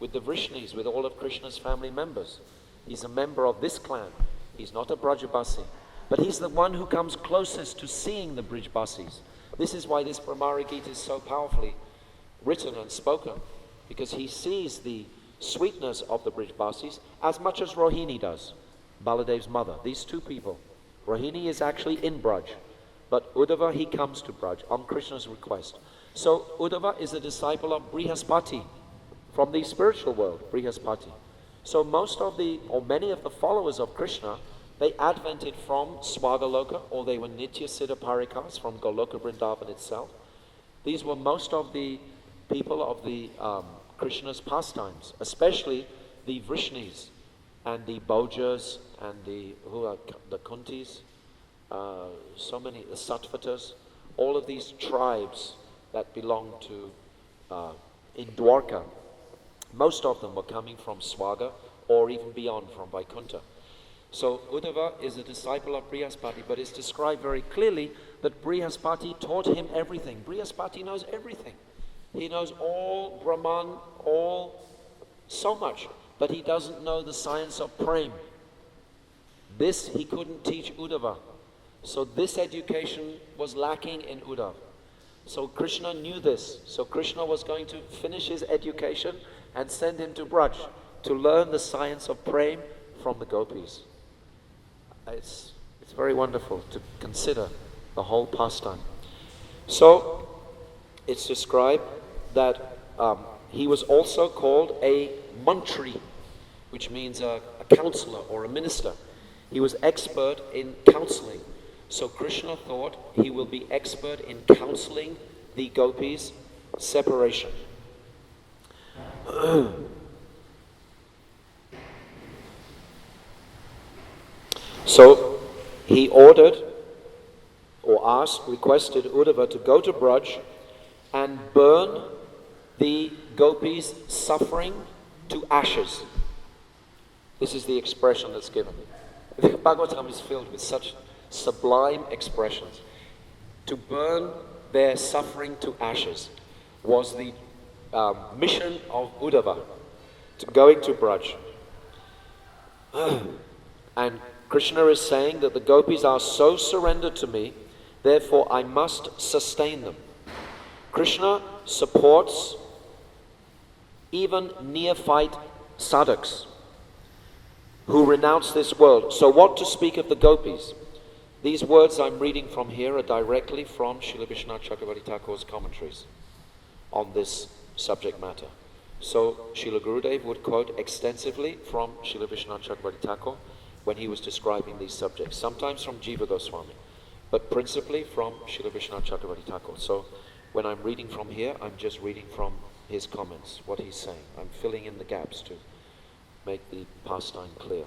with the Vrishnis, with all of Krishna's family members. He's a member of this clan. He's not a Brajabasi, but he's the one who comes closest to seeing the Brijbasis. This is why this Bhramara Gita is so powerfully written and spoken, because he sees the sweetness of the Brijbasis as much as Rohini does, Baladev's mother. These two people. Rohini is actually in Braj, but Uddhava, he comes to Braj on Krishna's request. So Uddhava is a disciple of Brihaspati, from the spiritual world, Brihaspati. So many of the followers of Krishna, they advented from Swagaloka, or they were Nitya Siddha Parikas from Goloka Vrindavan itself. These were most of the people of the Krishna's pastimes, especially the Vrishnis and the Bhojas and the Kuntis, so many, the Sattvatas, all of these tribes that belong to, in Dwarka. Most of them were coming from Swaga or even beyond from Vaikuntha. So Uddhava is a disciple of Brihaspati, but it's described very clearly that Brihaspati taught him everything. Brihaspati knows everything. He knows all Brahman, so much, but he doesn't know the science of prem. This he couldn't teach Uddhava. So this education was lacking in Uddhava. So Krishna knew this. So Krishna was going to finish his education and send him to Braj to learn the science of prem from the gopis. It's very wonderful to consider the whole pastime. So it's described that he was also called a mantri, which means a counselor or a minister. He was expert in counseling. So Krishna thought he will be expert in counseling the gopis' separation. So he ordered or requested Uddhava to go to Braj and burn the gopis' suffering to ashes. This is the expression that's given. The Bhagavatam is filled with such sublime expressions. To burn their suffering to ashes was the mission of Uddhava, to going to Braj. And Krishna is saying that the gopis are so surrendered to me, therefore I must sustain them. Krishna supports even neophyte sadhaks who renounce this world. So what to speak of the gopis? These words I'm reading from here are directly from Srila Vishwanath Chakravarti Thakur's commentaries on this subject matter. So Srila Gurudev would quote extensively from Srila Vishwanath Chakravarti Thakur when he was describing these subjects, sometimes from Jiva Goswami, but principally from Srila Vishwanath Chakravarti Thakur. So when I'm reading from here, I'm just reading from his comments, what he's saying. I'm filling in the gaps to make the pastime clear.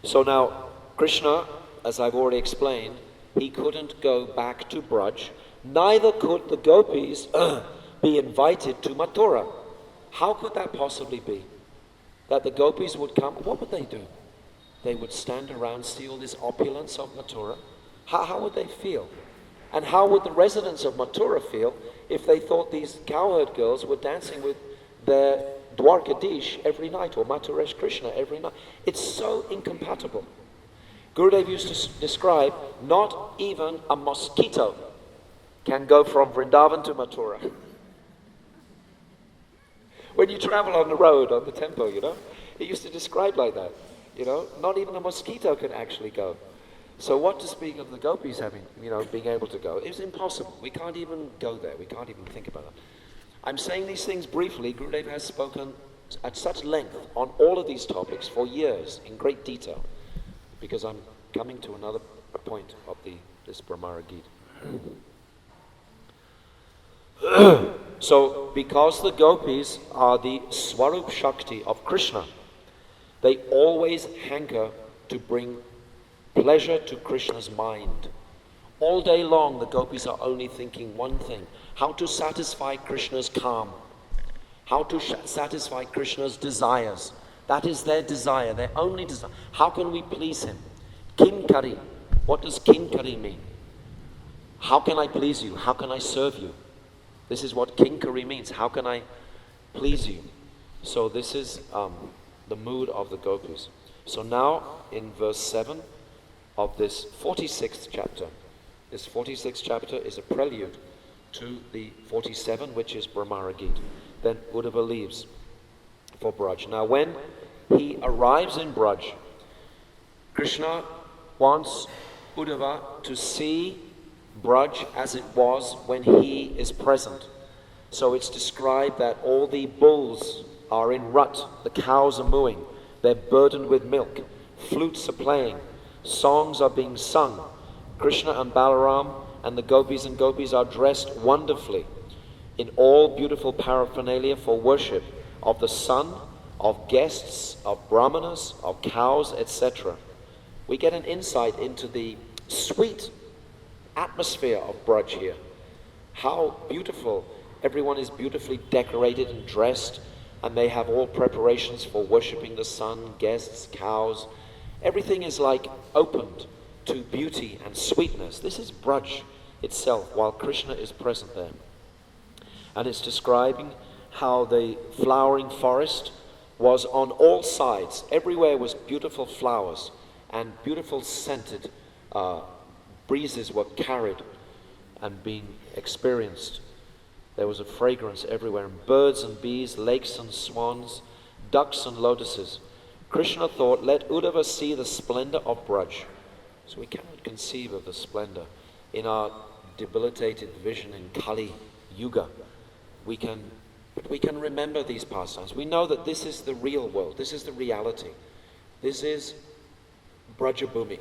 So now, Krishna, as I've already explained, he couldn't go back to Braj, neither could the gopis be invited to Mathura. How could that possibly be? That the gopis would come, what would they do? They would stand around, see all this opulence of Mathura. How would they feel? And how would the residents of Mathura feel if they thought these cowherd girls were dancing with their Dwarkadish every night, or Matharesh Krishna every night? It's so incompatible. Gurudev used to describe, not even a mosquito can go from Vrindavan to Mathura. When you travel on the road, on the tempo, it used to describe like that. Not even a mosquito can actually go. So what to speak of the gopis having, being able to go? It's impossible. We can't even go there. We can't even think about it. I'm saying these things briefly. Gurudev has spoken at such length on all of these topics for years in great detail, because I'm coming to another point of this Bhramara Gita. So, because the gopis are the Swarup Shakti of Krishna, they always hanker to bring pleasure to Krishna's mind. All day long, the gopis are only thinking one thing: how to satisfy Krishna's calm, how to satisfy Krishna's desires. That is their desire, their only desire. How can we please him? Kinkari. What does kinkari mean? How can I please you? How can I serve you? This is what kinkari means. How can I please you? So this is the mood of the gopis. So now in verse 7 of this 46th chapter, this 46th chapter is a prelude to the 47, which is Bhramara Gita. Then Uddhava leaves for Braj. Now when he arrives in Braj, Krishna wants Uddhava to see Braj as it was when he is present. So it's described that all the bulls are in rut, the cows are mooing, they're burdened with milk, flutes are playing, songs are being sung. Krishna and Balaram and the gopis and gopis are dressed wonderfully in all beautiful paraphernalia for worship of the sun, of guests, of brahmanas, of cows, etc. We get an insight into the sweet atmosphere of Braj here. How beautiful. Everyone is beautifully decorated and dressed, and they have all preparations for worshipping the sun, guests, cows, Everything is like opened to beauty and sweetness. This is Braj itself, while Krishna is present there. And it's describing how the flowering forest was on all sides. Everywhere was beautiful flowers, and beautiful scented breezes were carried and being experienced. There was a fragrance everywhere, and birds and bees, lakes and swans, ducks and lotuses. Krishna thought, let Uddhava see the splendor of Braj. So we cannot conceive of the splendor in our debilitated vision in Kali Yuga. We can remember these pastimes. We know that this is the real world. This is the reality. This is Brajabhumi.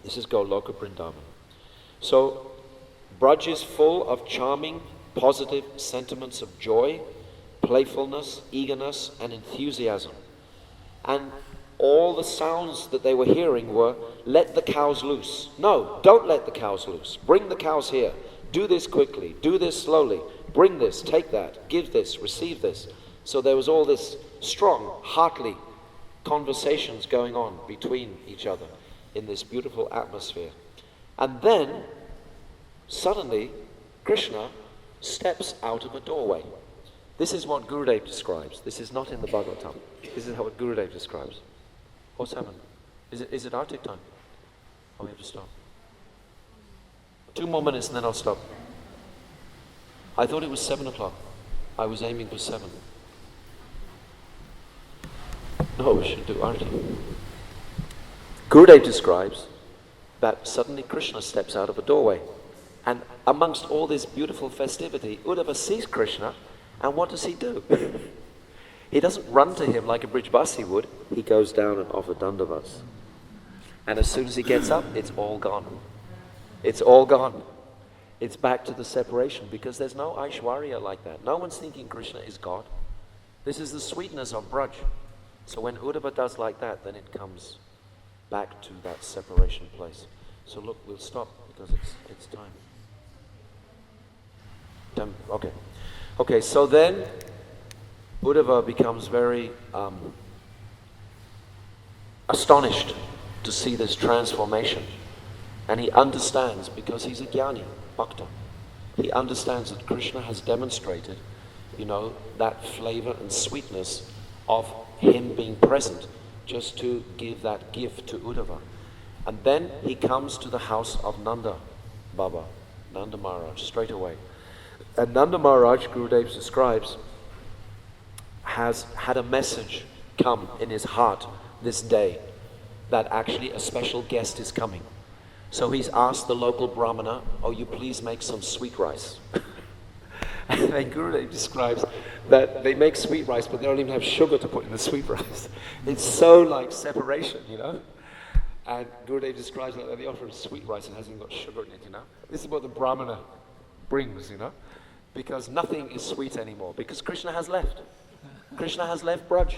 This is Goloka Vrindavan. So Braj is full of charming, positive sentiments of joy, playfulness, eagerness, and enthusiasm. And all the sounds that they were hearing were, let the cows loose. No, don't let the cows loose. Bring the cows here. Do this quickly. Do this slowly. Bring this, take that, give this, receive this. So there was all this strong, heartily conversations going on between each other in this beautiful atmosphere. And then, suddenly, Krishna steps out of a doorway. This is what Gurudev describes. This is not in the Bhagavatam. This is what Gurudev describes. What's happened? Is it Arctic time? Oh, we have to stop. 2 more minutes and then I'll stop. I thought it was 7 o'clock. I was aiming for 7. No, we should do Arctic. Gurudev describes that suddenly Krishna steps out of a doorway. And amongst all this beautiful festivity, Uddhava sees Krishna, and what does he do? He doesn't run to him like a Brijbasi would. He goes down and offers dandavats. And as soon as he gets up, it's all gone. It's all gone. It's back to the separation, because there's no Aishwarya like that. No one's thinking Krishna is God. This is the sweetness of Braj. So when Uddhava does like that, then it comes back to that separation place. So look, we'll stop because it's time. Okay, so then Uddhava becomes very astonished to see this transformation. And he understands, because he's a jnani, bhakta. He understands that Krishna has demonstrated, that flavor and sweetness of him being present, just to give that gift to Uddhava. And then he comes to the house of Nanda Baba, Nanda Maharaj, straight away. And Nanda Maharaj, Gurudev describes, has had a message come in his heart this day, that actually a special guest is coming. So he's asked the local brahmana, oh, you please make some sweet rice. And then Gurudev describes that they make sweet rice, but they don't even have sugar to put in the sweet rice. It's so like separation, And Gurudev describes that they offer sweet rice and hasn't got sugar in it, This is what the brahmana brings, Because nothing is sweet anymore, because Krishna has left. Krishna has left Braj.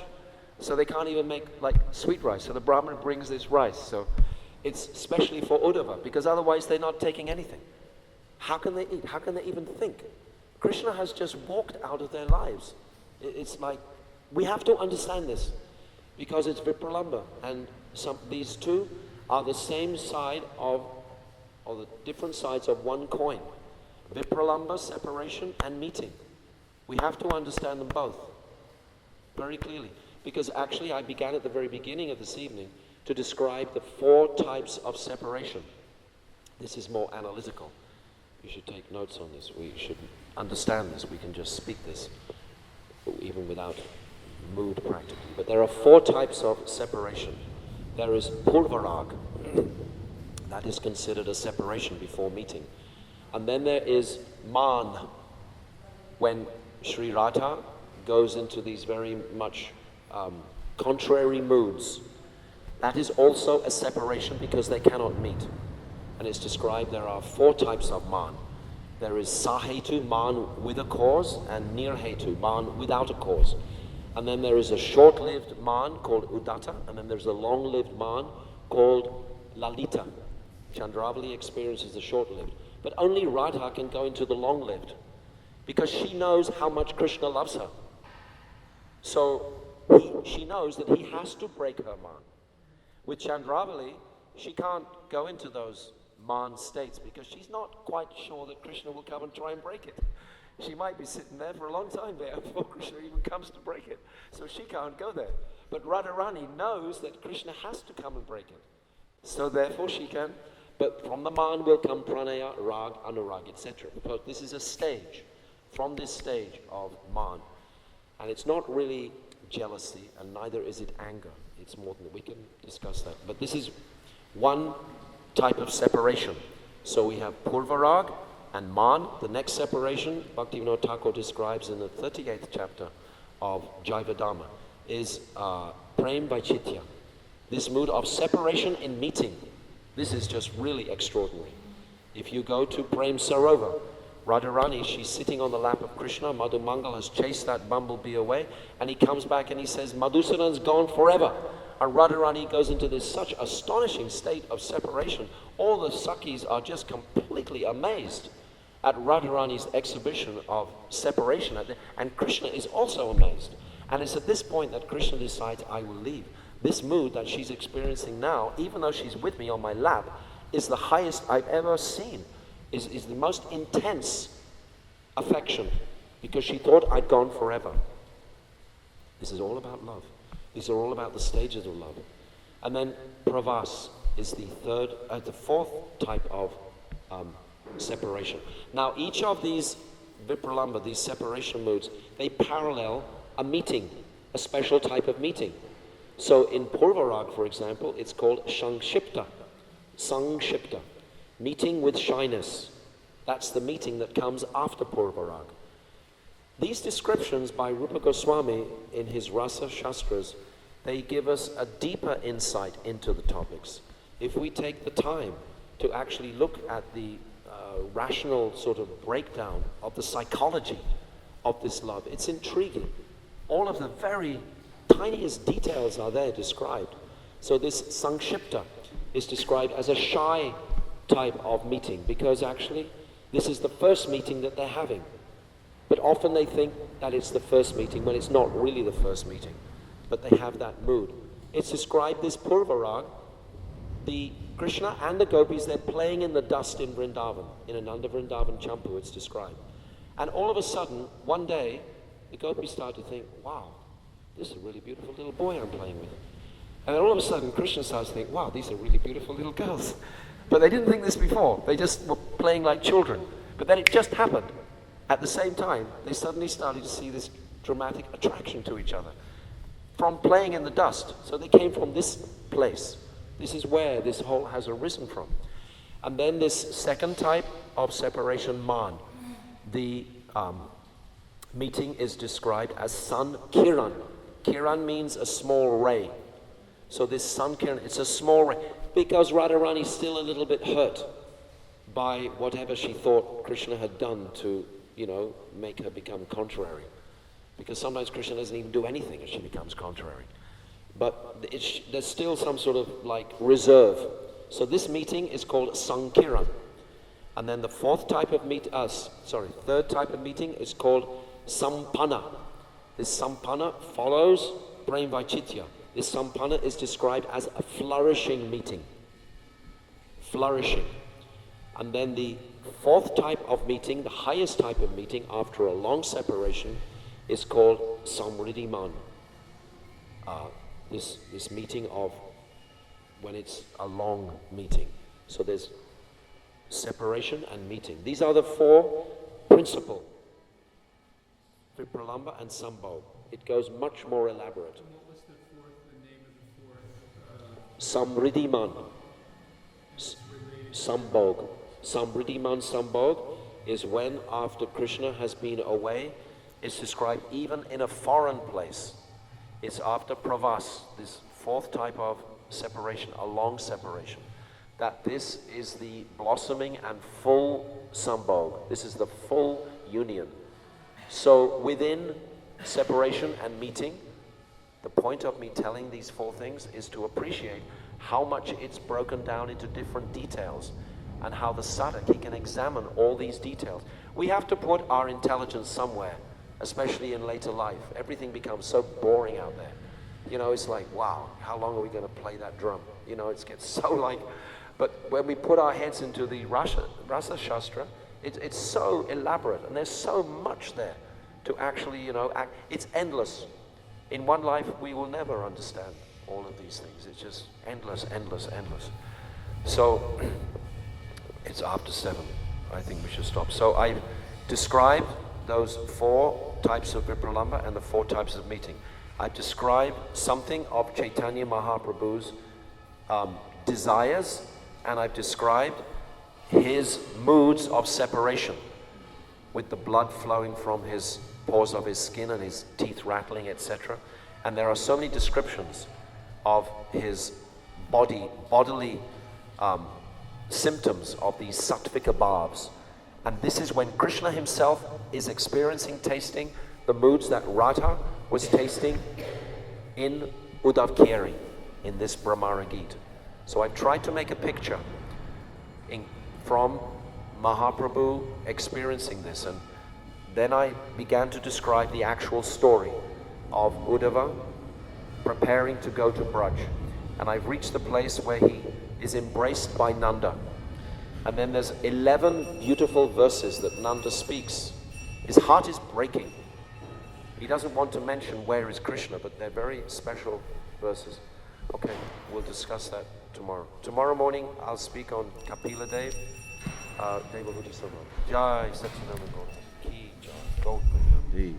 So they can't even make like sweet rice. So the brahmana brings this rice. So it's especially for Uddhava, because otherwise they're not taking anything. How can they eat? How can they even think? Krishna has just walked out of their lives. It's like, we have to understand this, because it's Vipralamba, and these two are the same side or the different sides of one coin. Vipralamba, separation, and meeting. We have to understand them both very clearly, because actually I began at the very beginning of this evening to describe the 4 types of separation. This is more analytical. You should take notes on this. We should understand this. We can just speak this even without mood practically. But there are 4 types of separation. There is purvarag. That is considered a separation before meeting. And then there is man, when Sri Radha goes into these very much contrary moods. That is also a separation, because they cannot meet. And it's described there are 4 types of man. There is sahetu, man with a cause, and nirhetu, man without a cause. And then there is a short-lived man called uddata, and then there's a long-lived man called lalita. Chandravali experiences the short-lived. But only Radha can go into the long-lived, because she knows how much Krishna loves her. So she knows that he has to break her man. With Chandravali, she can't go into those man states because she's not quite sure that Krishna will come and try and break it. She might be sitting there for a long time there before Krishna even comes to break it. So she can't go there. But Radharani knows that Krishna has to come and break it. So therefore she can. But from the man will come pranaya, rag, anurag, etc. Because this is a stage. From this stage of man. And it's not really jealousy, and neither is it anger. It's more than that. We can discuss that. But this is one type of separation. So we have purvarag and man. The next separation, Bhaktivinoda Thakur describes in the 38th chapter of Jaivadharma, is prem vaititya. This mood of separation in meeting. This is just really extraordinary. If you go to Prem Sarovar, Radharani, she's sitting on the lap of Krishna. Madhu Mangal has chased that bumblebee away, and he comes back and he says, Madhusudan's gone forever. And Radharani goes into this such astonishing state of separation. All the Sakhis are just completely amazed at Radharani's exhibition of separation. And Krishna is also amazed. And it's at this point that Krishna decides, I will leave. This mood that she's experiencing now, even though she's with me on my lap, is the highest I've ever seen. Is the most intense affection, because she thought I'd gone forever. This is all about love. These are all about the stages of love. And then pravas is the fourth type of separation. Now each of these vipralamba, these separation moods, they parallel a meeting, a special type of meeting. So in Purvarag, for example, it's called Shangshipta. Sangshipta. Meeting with shyness. That's the meeting that comes after Purvarag. These descriptions by Rupa Goswami in his Rasa Shastras, they give us a deeper insight into the topics. If we take the time to actually look at the rational sort of breakdown of the psychology of this love, it's intriguing. All of the very tiniest details are there described. So this Sangshipta is described as a shy type of meeting, because actually this is the first meeting that they're having. But often they think that it's the first meeting when it's not really the first meeting. But they have that mood. It's described, this Purvarag, the Krishna and the gopis, they're playing in the dust in Vrindavan, in Ananda Vrindavan Champu, it's described. And all of a sudden, one day, the gopis start to think, wow, this is a really beautiful little boy I'm playing with. And then all of a sudden, Krishna starts to think, wow, these are really beautiful little girls. But they didn't think this before. They just were playing like children. But then it just happened. At the same time, they suddenly started to see this dramatic attraction to each other from playing in the dust. So they came from this place. This is where this whole has arisen from. And then this second type of separation, man. The meeting is described as sun kiran. Kiran means a small ray. So this sun kiran, it's a small ray. Because Radharani's still a little bit hurt by whatever she thought Krishna had done to, make her become contrary. Because sometimes Krishna doesn't even do anything and she becomes contrary. But there's still some sort of reserve. So this meeting is called Sankiran. And then the third type of meeting is called Sampanna. This Sampanna follows Prem Vaititya. This Sampanna is described as a flourishing meeting. Flourishing. And then the fourth type of meeting, the highest type of meeting after a long separation, is called Samriddhiman. This meeting of when it's a long meeting. So there's separation and meeting. These are the four principal. Vipralamba and Sambhog. It goes much more elaborate. And what was the name of the fourth? Samriddhiman. Sambhog. Samriddhiman Sambhog is when, after Krishna has been away, it's described even in a foreign place. It's after pravas, this fourth type of separation, a long separation, that this is the blossoming and full sambhog. This is the full union. So within separation and meeting, the point of me telling these four things is to appreciate how much it's broken down into different details, and how the sadhak, he can examine all these details. We have to put our intelligence somewhere, especially in later life. Everything becomes so boring out there. It's like, wow, how long are we going to play that drum? You know, it gets so like, but when we put our heads into the Rasa Shastra, it's so elaborate, and there's so much there to actually, you know, it's endless. In one life, we will never understand all of these things. It's just endless, endless, endless. So, it's after 7. I think we should stop. So I described those 4 types of Vipralamba and the 4 types of meeting. I've described something of Chaitanya Mahaprabhu's desires, and I've described his moods of separation, with the blood flowing from his pores of his skin and his teeth rattling, etc. And there are so many descriptions of his bodily symptoms of these sattvika bhavs. And this is when Krishna himself is experiencing, tasting the moods that Radha was tasting in Uddhava, in this Bhramara Gita. So I've tried to make a picture from Mahaprabhu experiencing this, and then I began to describe the actual story of Uddhava preparing to go to Braj. And I've reached the place where he is embraced by Nanda. And then there's 11 beautiful verses that Nanda speaks. His heart is breaking. He doesn't want to mention where is Krishna, but they're very special verses. Okay, we'll discuss that tomorrow. Tomorrow morning, I'll speak on Kapila Dev. Deva Buddha Sabha. Jai Satyananda Gautama. Ki Jai. Gautama.